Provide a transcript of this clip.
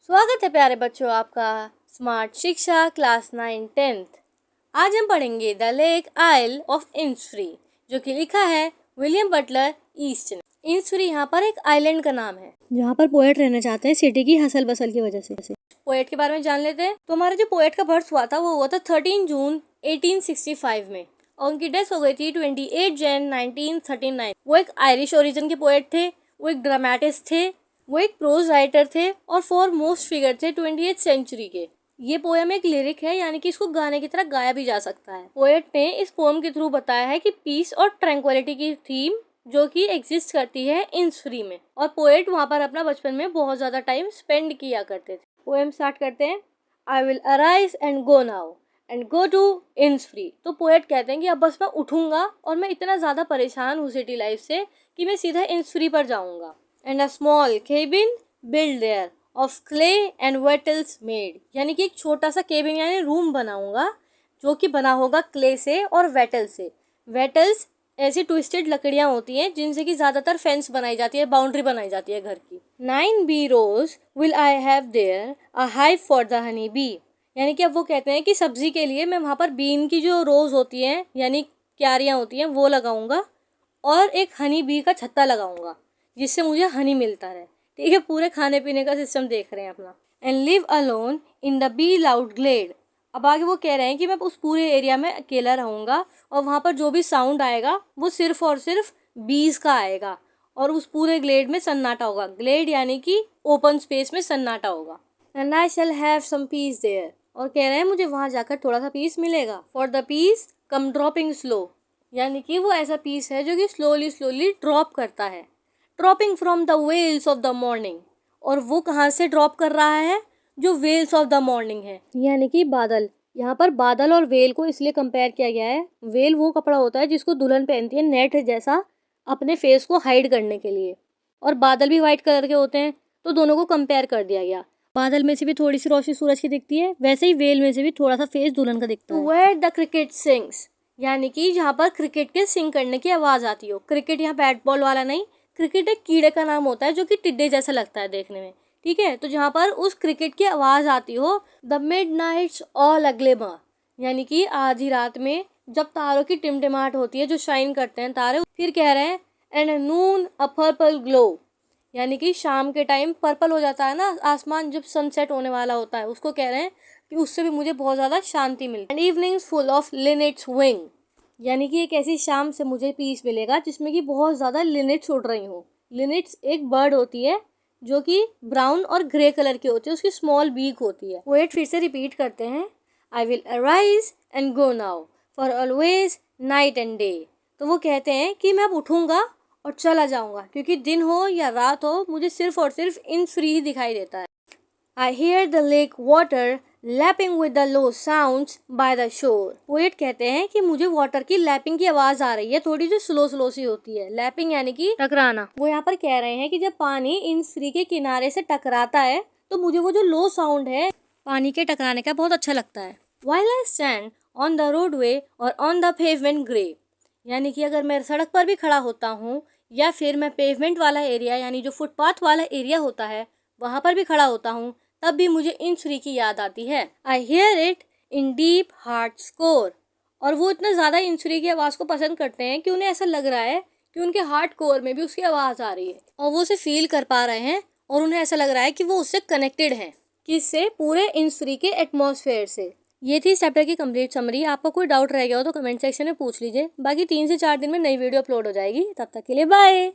स्वागत है प्यारे बच्चों आपका स्मार्ट शिक्षा क्लास 9-10th। आज हम पढ़ेंगे द लेक आइल ऑफ इन्सफ्री, जो कि लिखा है विलियम बटलर ईस्ट ने। इन्सफ्री यहाँ पर एक आइलैंड का नाम है जहाँ पर पोएट रहना चाहते हैं सिटी की हसल बसल की वजह से। पोएट के बारे में जान लेते हैं। तो हमारा जो पोएट का बर्थ हुआ था वो हुआ था 13 जून 1865 में और उनकी डेथ हो गई थी 28 जन 1939। वो एक आयरिश ओरिजिन के पोएट थे, वो एक ड्रामेटिस्ट थे, वो एक प्रोज राइटर थे और फॉरमोस्ट फिगर थे 20th सेंचुरी के। ये पोएम एक लिरिक है, यानी कि इसको गाने की तरह गाया भी जा सकता है। पोएट ने इस पोएम के थ्रू बताया है कि पीस और ट्रैंक्विलिटी की थीम जो कि एग्जिस्ट करती है इन्सफ्री में, और पोएट वहाँ पर अपना बचपन में बहुत ज़्यादा टाइम स्पेंड किया करते थे। पोएम स्टार्ट करते हैं। I will arise and go now and go to Innisfree. तो पोएट कहते हैं कि अब बस मैं उठूंगा और मैं इतना ज़्यादा परेशान हूँ सिटी लाइफ से कि मैं सीधा इन्सफ्री पर जाऊँगा। And a small cabin build there of clay and wattles made, यानी कि एक छोटा सा केबिन यानी रूम बनाऊंगा जो कि बना होगा क्ले से और वेटल से। वेटल्स ऐसी ट्विस्टेड लकड़ियां होती हैं जिनसे कि ज़्यादातर फेंस बनाई जाती है, बाउंड्री बनाई जाती है घर की। 9 bee rows will I have there a hive for the honey bee, यानी कि अब वो कहते हैं कि सब्जी के लिए मैं वहाँ पर बीन की जो रोज होती हैं यानी क्यारियाँ होती हैं वो लगाऊंगा और एक हनी बी का छत्ता लगाऊंगा जिससे मुझे हनी मिलता रहे। ठीक है, पूरे खाने पीने का सिस्टम देख रहे हैं अपना। And live alone in the bee loud glade. अब आगे वो कह रहे हैं कि मैं उस पूरे एरिया में अकेला रहूँगा और वहाँ पर जो भी साउंड आएगा वो सिर्फ और सिर्फ बीज का आएगा और उस पूरे ग्लेड में सन्नाटा होगा। ग्लेड यानी कि ओपन स्पेस में सन्नाटा होगा। And I shall have some peace there, और कह रहे हैं मुझे वहाँ जाकर थोड़ा सा पीस मिलेगा। For the peace come dropping slow, यानी कि वो ऐसा पीस है जो कि स्लोली ड्रॉप करता है। Dropping from the veils of the morning, और वो कहाँ से ड्रॉप कर रहा है? जो वेल्स ऑफ द मॉर्निंग है, यानी कि बादल। यहाँ पर बादल और वेल को इसलिए कंपेयर किया गया है। वेल वो कपड़ा होता है जिसको दुल्हन पहनती है नेट जैसा अपने फेस को हाइड करने के लिए, और बादल भी व्हाइट कलर के होते हैं, तो दोनों को कंपेयर कर दिया गया। बादल में से भी थोड़ी सी रोशनी सूरज की दिखती है, वैसे ही वेल में से भी थोड़ा सा फेस दुल्हन का दिखता है। वेयर द क्रिकेट सिंग्स, यानी कि जहाँ पर क्रिकेट के सिंग करने की आवाज़ आती हो। क्रिकेट यहाँ बैट बॉल वाला नहीं, क्रिकेट एक कीड़े का नाम होता है जो कि टिड्डे जैसा लगता है देखने में। ठीक है, तो जहाँ पर उस क्रिकेट की आवाज़ आती हो। द मिडनाइट्स ऑल अग्लिमर, यानी कि आधी रात में जब तारों की टिमटिमाहट होती है, जो शाइन करते हैं तारे। फिर कह रहे हैं and Noon a purple glow, यानी कि शाम के टाइम पर्पल हो जाता है ना आसमान जब सनसेट होने वाला होता है, उसको कह रहे हैं कि उससे भी मुझे बहुत ज़्यादा शांति मिलती है। And evenings full of linnet's wing, यानी कि एक ऐसी शाम से मुझे पीस मिलेगा जिसमें कि बहुत ज़्यादा लिनेट्स उड़ रही हूँ। लिनेट्स एक बर्ड होती है जो कि ब्राउन और ग्रे कलर की होती है, उसकी स्मॉल बीक होती है। पोएट फिर से रिपीट करते हैं। I will arise and go now for always night and day. तो वो कहते हैं कि मैं अब उठूँगा और चला जाऊँगा, क्योंकि दिन हो या रात हो मुझे सिर्फ और सिर्फ इन्सफ्री ही दिखाई देता है। I hear the lake water lapping with the low sounds by the shore. Poet कहते हैं कि मुझे वाटर की लैपिंग की आवाज आ रही है, थोड़ी जो स्लो सी होती है। लैपिंग यानी कि टकराना। वो यहाँ पर कह रहे हैं कि जब पानी इन्सफ्री के किनारे से टकराता है तो मुझे वो जो लो साउंड है पानी के टकराने का बहुत अच्छा लगता है। While I stand on the roadway और ऑन द पेवमेंट ग्रे, यानी कि अगर मैं सड़क पर भी खड़ा होता हूँ या फिर मैं पेवमेंट वाला एरिया यानी जो फुटपाथ वाला एरिया होता है वहाँ पर भी खड़ा होता हूँ, तब भी मुझे इन्सफ्री की याद आती है। I hear it in deep heart score, और वो इतना ज़्यादा इन्सफ्री की आवाज़ को पसंद करते हैं कि उन्हें ऐसा लग रहा है कि उनके हार्ट कोर में भी उसकी आवाज़ आ रही है और वो उसे फील कर पा रहे हैं, और उन्हें ऐसा लग रहा है कि वो उससे कनेक्टेड हैं। किससे? पूरे इन्सफ्री के एटमॉस्फेयर से। ये थी चैप्टर की कंप्लीट समरी। आपको कोई डाउट रह गया हो तो कमेंट सेक्शन में पूछ लीजिए। बाकी 3 से 4 दिन में नई वीडियो अपलोड हो जाएगी। तब तक के लिए बाय।